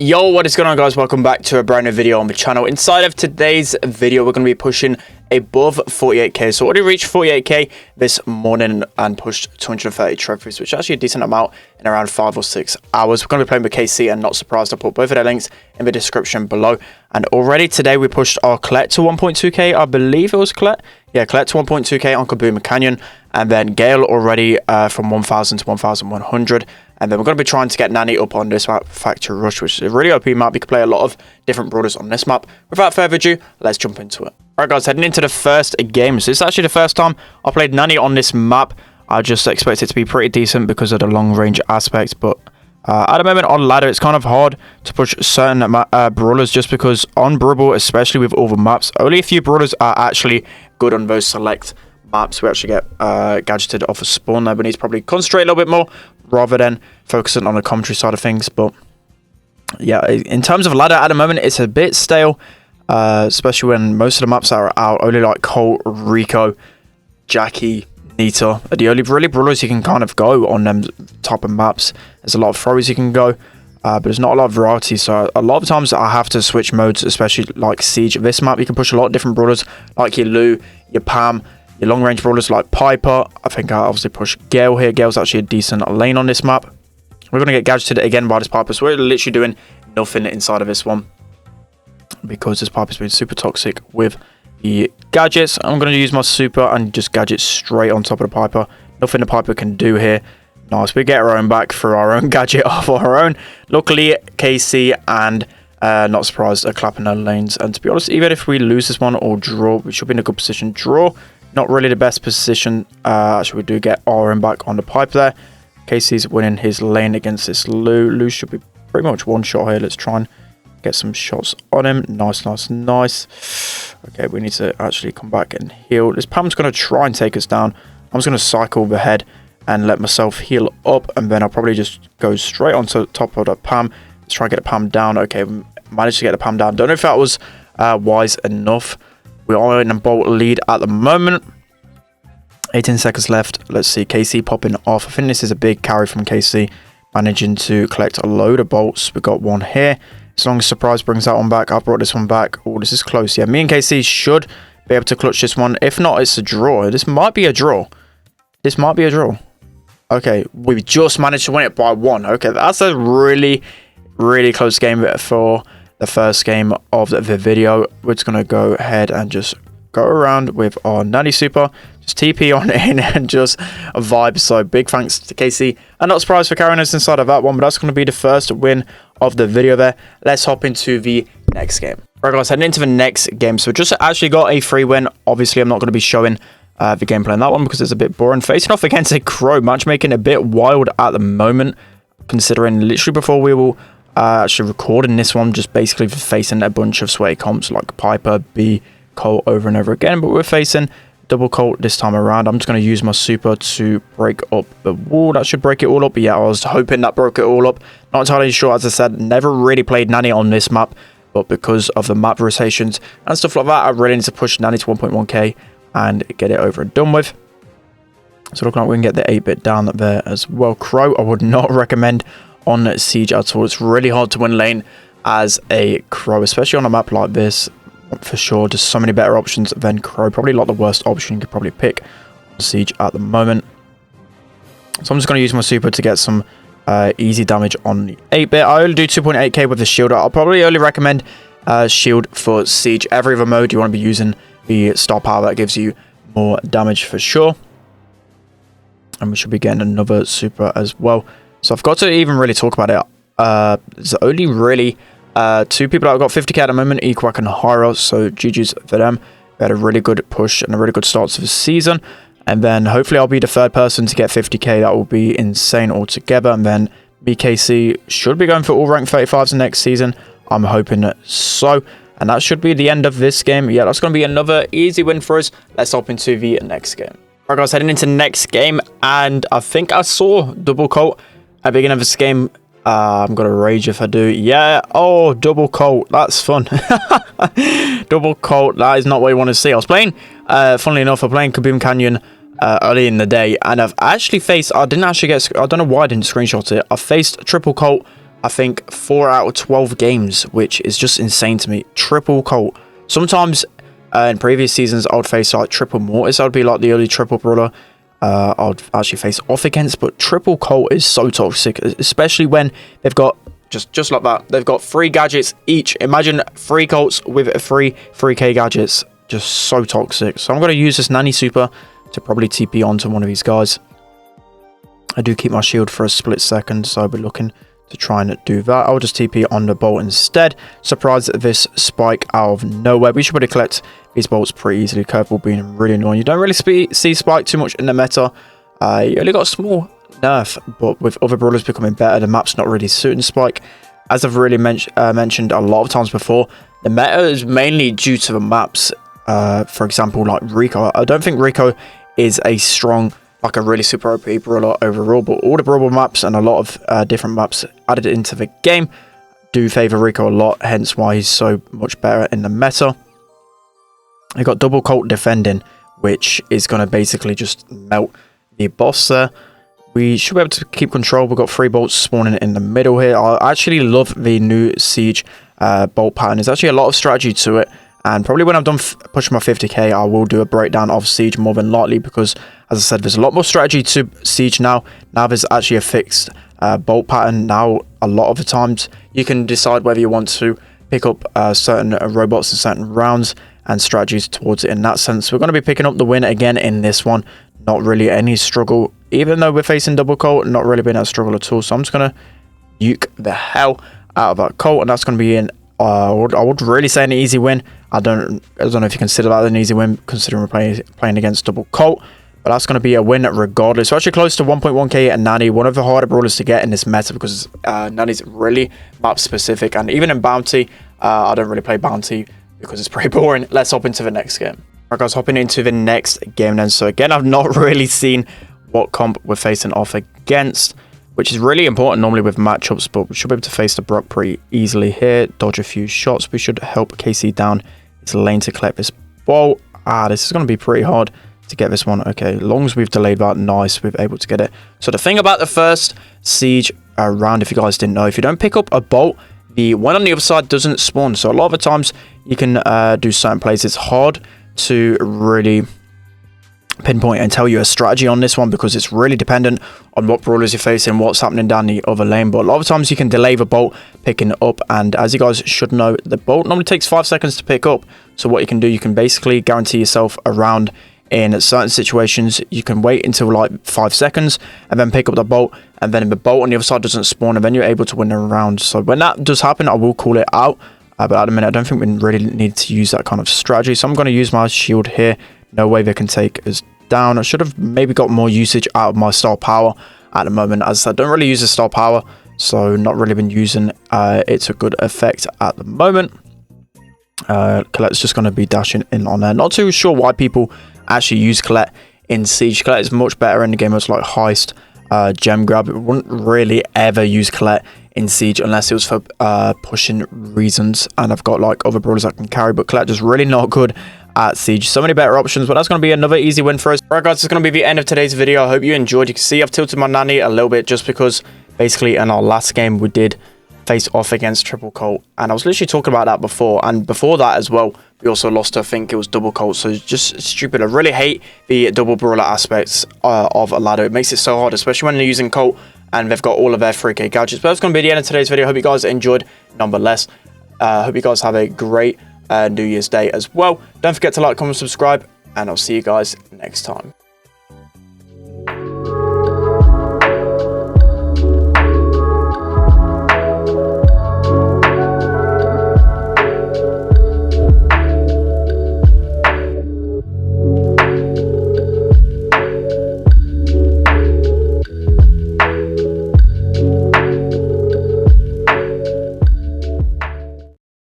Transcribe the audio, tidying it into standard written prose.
Yo, what is going on, guys? Welcome back to a brand new video on the channel. Inside of today's video, we're going to be pushing above 48k. So already reached 48k this morning and pushed 230 trophies, which is actually a decent amount in around 5 or 6 hours. We're going to be playing with KC, and not surprised, I'll put both of their links in the description below. And already today we pushed our Colette to 1.2k. I believe it was Colette. Yeah, Colette to 1.2k on Kaboom Canyon, and then Gale already from 1000 to 1100. And then we're going to be trying to get Nanny up on this map, Factory Rush, which is a really OP map. You can play a lot of different brawlers on this map. Without further ado, let's jump into it. Alright guys, heading into the first game. So this is actually the first time I played Nanny on this map. I just expect it to be pretty decent because of the long range aspect. But at the moment on ladder, it's kind of hard to push certain brawlers just because on Brawl, especially with all the maps, only a few brawlers are actually good on those select maps. We actually get gadgeted off a spawn there, but need to probably concentrate a little bit more rather than focusing on the commentary side of things. But yeah, in terms of ladder at the moment, it's a bit stale, especially when most of the maps that are out, only like Colt, Rico, Jackie, Nita are the only really brawlers you can kind of go on them type of maps. There's a lot of throwers you can go, but there's not a lot of variety. So a lot of times I have to switch modes, especially like Siege. This map you can push a lot of different brawlers like your Lou, your Pam, your long range brawlers like Piper. I think I obviously push Gale here. Gale's actually a decent lane on this map. We're going to get gadgeted again by this Piper, so we're literally doing nothing inside of this one because this Piper's been super toxic with the gadgets. I'm going to use my super and just gadget straight on top of the Piper. Nothing the Piper can do here. Nice, we get our own back for our own gadget of our own. Luckily, KC and not surprised are clapping their lanes. And to be honest, even if we lose this one or draw, we should be in a good position. Draw, not really the best position. Actually, we do get our own back on the Piper there. KC's winning his lane against this Lou. Lou should be pretty much one shot here. Let's try and get some shots on him. Nice, nice, nice. Okay, we need to actually come back and heal. This Pam's going to try and take us down. I'm just going to cycle ahead and let myself heal up, and then I'll probably just go straight onto the top of the Pam. Let's try and get the Pam down. Okay, we managed to get the Pam down. Don't know if that was wise enough. We are in a bolt lead at the moment. 18 seconds left. Let's see, KC popping off. I think this is a big carry from KC, managing to collect a load of bolts. We got one here. As long as Surprise brings that one back, I brought this one back. Oh, this is close. Yeah, me and KC should be able to clutch this one. If not, it's a draw. This might be a draw. This might be a draw. Okay, we just managed to win it by 1. Okay, that's a really, really close game for the first game of the video. We're just going to go ahead and just go around with our Nanny Super. Just TP on in and just a vibe. So big thanks to KC. I'm not surprised for carrying us inside of that one, but that's going to be the first win of the video there. Let's hop into the next game. Right guys, heading into the next game. So just actually got a free win. Obviously, I'm not going to be showing the gameplay in that one because it's a bit boring. Facing off against a Crow, matchmaking a bit wild at the moment, considering literally before we will actually recording this one, just basically facing a bunch of sweaty comps like Piper, B, Colt over and over again, but we're facing double Colt this time around. I'm just going to use my super to break up the wall. That should break it all up. But yeah, I was hoping that broke it all up. Not entirely sure. As I said, never really played Nanny on this map, but because of the map rotations and stuff like that, I really need to push Nanny to 1.1k and get it over and done with. So looking like we can get the 8-bit down there as well. Crow, I would not recommend on Siege at all. It's really hard to win lane as a Crow, especially on a map like this. For sure, just so many better options than Crow. Probably like the worst option you could probably pick on Siege at the moment. So I'm just going to use my super to get some easy damage on the 8-bit. I only do 2.8k with the shield. I'll probably only recommend shield for Siege. Every other mode you want to be using the star power that gives you more damage for sure. And we should be getting another super as well. So I've got to even really talk about it. There's only really 2 people that have got 50k at the moment, Equack and Hyros, so GG's for them. They had a really good push and a really good start to the season. And then hopefully I'll be the 3rd person to get 50k. That will be insane altogether. And then BKC should be going for all rank 35s next season. I'm hoping so. And that should be the end of this game. Yeah, that's going to be another easy win for us. Let's hop into the next game. Alright guys, heading into the next game. And I think I saw double Colt at the beginning of this game. I'm gonna rage if I do. Yeah, oh, double Colt, that's fun. Double Colt, that is not what you want to see. I was playing, funnily enough, I'm playing Kaboom Canyon early in the day, and I've actually faced, I don't know why I didn't screenshot it. I faced triple Colt I think 4 out of 12 games, which is just insane to me. Triple Colt. Sometimes in previous seasons, I would face like triple Mortis. I would be like the early triple brawler I'd actually face off against. But triple Colt is so toxic, especially when they've got just like that. They've got 3 gadgets each. Imagine 3 Colts with 3K gadgets. Just so toxic. So I'm going to use this Nanny Super to probably TP onto one of these guys. I do keep my shield for a split second, so I'll be looking to try and do that. I'll just TP on the bolt instead. Surprised at this spike out of nowhere. We should probably collect these bolts pretty easily. Curveball being really annoying. You don't really see spike too much in the meta. You only got a small nerf, but with other brawlers becoming better, the map's not really suiting spike. As I've really mentioned a lot of times before, the meta is mainly due to the maps. For example, like Rico. I don't think Rico is a strong, like a really super OP brawler overall, but all the brawler maps and a lot of different maps added into the game do favor Rico a lot, hence why he's so much better in the meta. You got double Colt defending, which is going to basically just melt the boss there. We should be able to keep control. We've got 3 bolts spawning in the middle here. I actually love the new Siege bolt pattern. There's actually a lot of strategy to it. And probably when I'm done pushing my 50k, I will do a breakdown of Siege more than likely, because, as I said, there's a lot more strategy to Siege now. Now there's actually a fixed bolt pattern. Now, a lot of the times, you can decide whether you want to pick up certain robots and certain rounds and strategies towards it in that sense. We're going to be picking up the win again in this one. Not really any struggle. Even though we're facing double Colt, not really been a struggle at all. So I'm just going to nuke the hell out of that Colt, and that's going to be in. I would really say an easy win. I don't know if you consider that an easy win, considering we're playing against double Colt. But that's going to be a win regardless. So actually close to 1.1k and Nanny, one of the harder brawlers to get in this meta, because Nanny's really map specific. And even in Bounty, I don't really play Bounty because it's pretty boring. Let's hop into the next game. Alright guys, hopping into the next game then. So again, I've not really seen what comp we're facing off against, which is really important normally with matchups, but we should be able to face the Brock pretty easily here. Dodge a few shots. We should help KC down his lane to collect this ball. This is going to be pretty hard to get this one. Okay, as long as we've delayed that, nice, we've able to get it. So the thing about the first Siege round, if you guys didn't know, if you don't pick up a bolt, the one on the other side doesn't spawn. So a lot of the times you can do certain plays. It's hard to really pinpoint and tell you a strategy on this one, because it's really dependent on what brawlers you're facing, what's happening down the other lane. But a lot of times you can delay the bolt picking up, and as you guys should know, the bolt normally takes 5 seconds to pick up. So what you can do, you can basically guarantee yourself a round in certain situations. You can wait until like 5 seconds and then pick up the bolt, and then the bolt on the other side doesn't spawn, and then you're able to win a round. So when that does happen, I will call it out, but at the minute I don't think we really need to use that kind of strategy. So I'm going to use my shield here. No way they can take us down. I should have maybe got more usage out of my star power at the moment. As I said, I don't really use the star power, so not really been using it to good effect at the moment. Colette's just going to be dashing in on there. Not too sure why people actually use Colette in Siege. Colette is much better in the game as like heist, gem grab. It wouldn't really ever use Colette in Siege unless it was for pushing reasons, and I've got like other brawlers that can carry, but Colette is really not good at Siege. So many better options, but that's going to be another easy win for us. Alright guys, this is going to be the end of today's video. I hope you enjoyed. You can see I've tilted my Nanny a little bit, just because basically in our last game we did face off against triple Colt, and I was literally talking about that before, and before that as well we also lost, I think it was double Colt. So it's just stupid. I really hate the double brawler aspects of a ladder. It makes it so hard, especially when they're using Colt and they've got all of their 3k gadgets. But that's going to be the end of today's video. I hope you guys enjoyed nonetheless. Hope you guys have a great New Year's Day as well. Don't forget to like, comment, subscribe, and I'll see you guys next time.